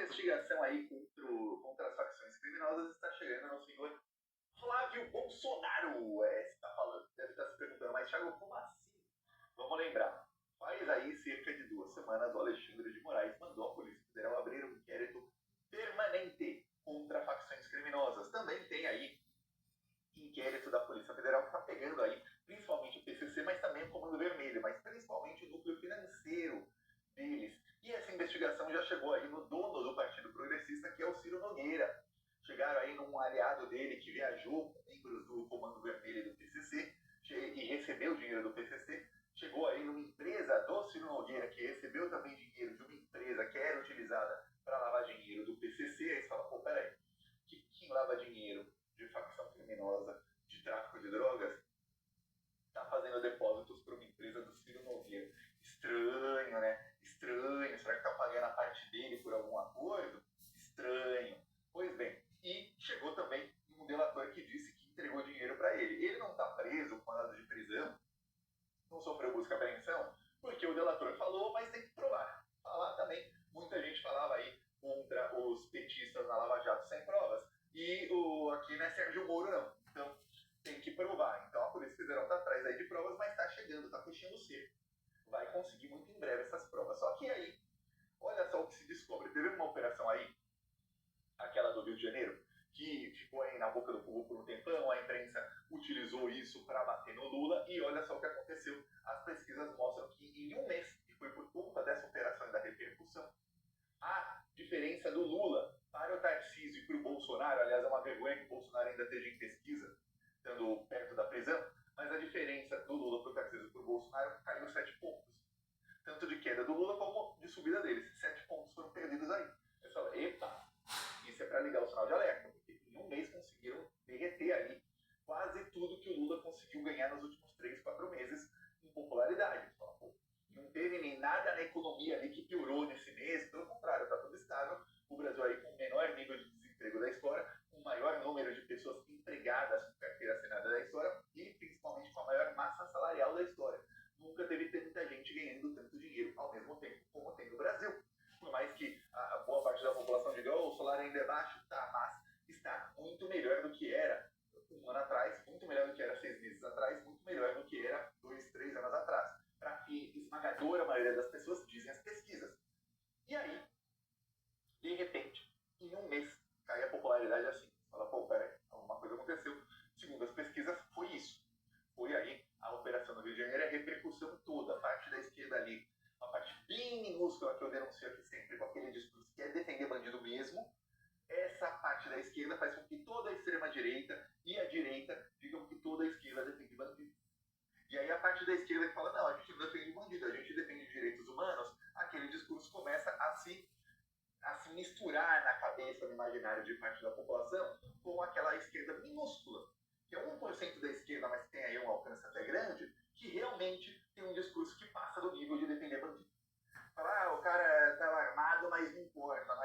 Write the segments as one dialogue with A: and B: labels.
A: investigação aí contra as facções criminosas está chegando no senhor Flávio Bolsonaro. Você está falando, deve estar se perguntando, mas Thiago, como assim? Vamos lembrar. Faz aí cerca de 2 semanas o Alexandre de Moraes mandou a Polícia Federal abrir um inquérito permanente contra facções criminosas. Também tem aí inquérito da Polícia Federal que está pegando aí principalmente o PCC, mas também o Comando Vermelho, mas principalmente o núcleo financeiro deles. E essa investigação já chegou aí no dono do Partido Progressista, que é o Ciro Nogueira. Chegaram aí num aliado dele que viajou com membros do Comando Vermelho e do PCC e recebeu dinheiro do PCC. Chegou aí numa empresa do Ciro Nogueira, que recebeu também dinheiro de uma empresa que era utilizada para lavar dinheiro do PCC. Aí você fala, pô, peraí, quem lava dinheiro de facção criminosa, de tráfico de drogas, está fazendo depósitos para uma empresa do Ciro Nogueira? Estranho, né? Estranho. Será que está pagando a parte dele por algum acordo? Estranho. Pois bem, e chegou também um delator que disse que entregou dinheiro para ele. Ele não está preso com mandado de prisão, não sofreu busca e apreensão, porque o delator falou, mas tem que provar. Falar também, muita gente falava aí contra os petistas na Lava Jato sem provas, e aqui não é Sérgio Moro não, então tem que provar. Então a Polícia Federal está atrás aí de provas, mas está chegando, está fechando o cerco. Vai conseguir muito em breve essas provas. Só que aí, olha só o que se descobre. Teve uma operação aí, aquela do Rio de Janeiro, que ficou aí na boca do povo por um tempão, a imprensa utilizou isso para bater no Lula, e olha só o que aconteceu. As pesquisas mostram que em um mês, e foi por conta dessa operação e da repercussão, a diferença do Lula para o Tarcísio e para o Bolsonaro, aliás, é uma vergonha que o Bolsonaro ainda esteja em pesquisa, estando perto da prisão, mas a diferença do Lula para o Tarcísio e para o Bolsonaro caiu 7 pontos. Tanto de queda do Lula como de subida deles. 7 pontos foram perdidos aí. Eu falo, epa, isso é para ligar o sinal de alerta, porque em um mês conseguiram derreter ali quase tudo que o Lula conseguiu ganhar nos últimos 3, 4 meses em popularidade. Falo, pô, não teve nem nada na economia ali que piorou nesse mês, pelo contrário, está tudo estável. O Brasil aí com o menor nível de desemprego da história, com o maior número de pessoas empregadas com carteira assinada da história e principalmente com a maior massa salarial da história. Nunca teve tanta gente ganhando tanto dinheiro ao mesmo tempo como tem no Brasil. Por mais que a boa parte da população diga, o salário ainda é baixo, tá, mas está muito melhor do que era um ano atrás, muito melhor do que era 6 meses atrás, muito melhor do que era 2, 3 anos atrás. Para que esmagadora maioria das pessoas dizem as pesquisas. E aí, de repente, em um mês, cai a popularidade assim. Fala, pô, peraí, alguma coisa aconteceu. Segundo as pesquisas, foi isso. Foi aí a operação do Rio de Janeiro, a repercussão toda, a parte da esquerda ali, uma parte bem minúscula que eu denuncio aqui sempre, com aquele discurso que é defender bandido mesmo. Essa parte da esquerda faz com que toda a extrema-direita e a direita digam que toda a esquerda defende bandido. E aí a parte da esquerda que fala, não, a gente não defende bandido, a gente defende direitos humanos, aquele discurso começa a se misturar na cabeça, no imaginário de parte da população, com aquela esquerda minúscula, que é 1% da esquerda, mas tem aí um alcance até grande, que realmente tem um discurso que passa do nível de defender bandido. Falar, o cara estava armado, mas não importa,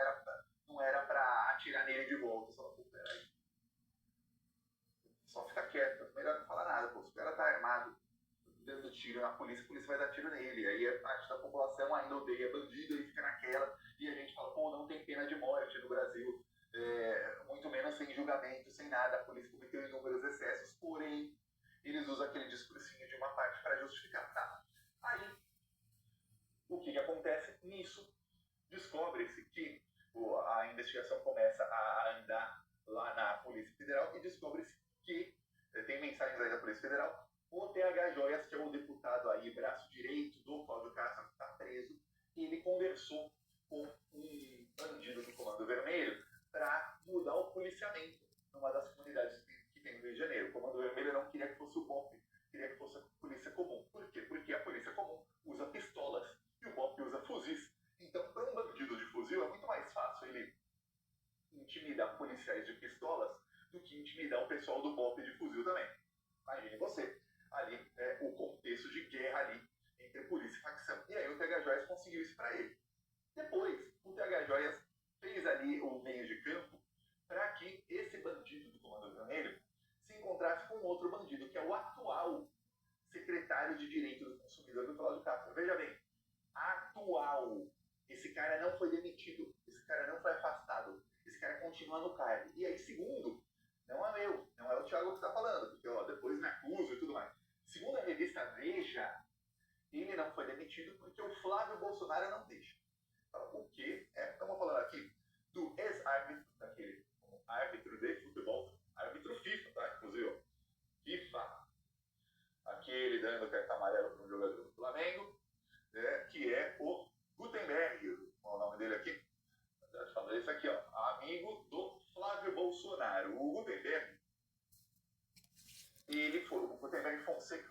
A: não era pra atirar nele de volta. Só, pô, peraí. Só fica quieto, melhor não falar nada, pô. Se o cara tá armado, dando tiro na polícia, a polícia vai dar tiro nele. Aí a parte da população ainda odeia bandido e fica naquela. E a gente fala, pô, não tem pena de morte no Brasil. Muito menos sem julgamento, sem nada. A polícia cometeu inúmeros excessos, porém, eles usam aquele discursinho de uma parte para justificar. Tá. Aí, o que acontece nisso? Descobre-se que a investigação começa a andar lá na Polícia Federal e descobre-se que tem mensagens aí da Polícia Federal. O TH Joias, que é o deputado aí, braço direito do Cláudio Castro, que está preso, ele conversou com um bandido do Comando Vermelho para mudar o policiamento numa das comunidades que tem no Rio de Janeiro. O Comando Vermelho não queria que fosse o BOP, queria que fosse a polícia comum. Por quê? Porque a polícia comum usa pistolas e o BOP usa fuzis. Então, para um bandido de fuzil, é muito mais fácil ele intimidar policiais de pistolas do que intimidar o pessoal do BOP de fuzil também. Imagine você, ali, o contexto de guerra ali entre polícia e facção. E aí o TH Joias conseguiu isso para ele. Depois, o TH Joias fez ali o meio de campo para que esse bandido do Comando Vermelho se encontrasse com outro bandido, que é o atual secretário de Direito do Consumidor do Cláudio Castro. Veja bem, atual. esse cara não foi demitido, esse cara não foi afastado, esse cara continua no cargo. E aí, segundo, não é eu, não é o Thiago que está falando, porque ó, depois me acusa e tudo mais. Segundo a revista Veja, ele não foi demitido porque o Flávio Bolsonaro não deixa. O que é? Estamos falando aqui do ex-árbitro, daquele árbitro de futebol, árbitro FIFA, tá? Inclusive, ó, FIFA, aquele dando cartão amarelo para um jogador do Flamengo, que é o Gutenberg, o nome dele aqui. Falando isso aqui, ó, amigo do Flávio Bolsonaro. O Gutenberg, ele foi, o Gutenberg Fonseca,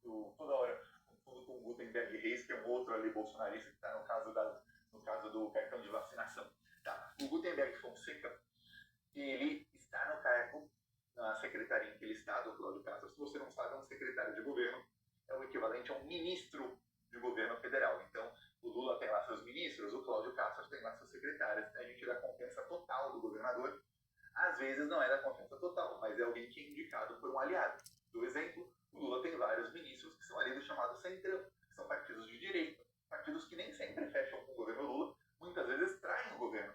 A: toda hora, confundo com o Gutenberg Reis, que é um outro ali bolsonarista que está no caso do cartão de vacinação. Tá. O Gutenberg Fonseca, ele está no cargo, na secretaria em que ele está, do Cláudio Castro. Se você não sabe, é um secretário de governo, é o equivalente a um ministro de governo federal. Então, o Lula tem lá seus ministros, o Cláudio Castro tem lá seus secretários, a gente dá confiança total do governador. Às vezes não é da confiança total, mas é alguém que é indicado por um aliado. Do exemplo, o Lula tem vários ministros que são ali do chamado Centrão, que são partidos de direita, partidos que nem sempre fecham com o governo Lula, muitas vezes traem o governo.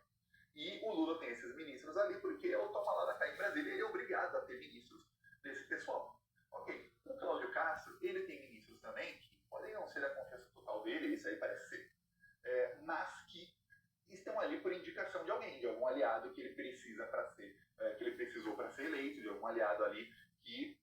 A: E o Lula tem esses ministros ali porque é o toma lá da cá em Brasília, ele é obrigado a ter ministros desse pessoal. Ok, o Cláudio Castro, ele tem ministros também que podem não ser da confiança total dele, isso aí parece ser, mas que estão ali por indicação de alguém, de algum aliado que ele precisa para ser, que ele precisou para ser eleito, de algum aliado ali que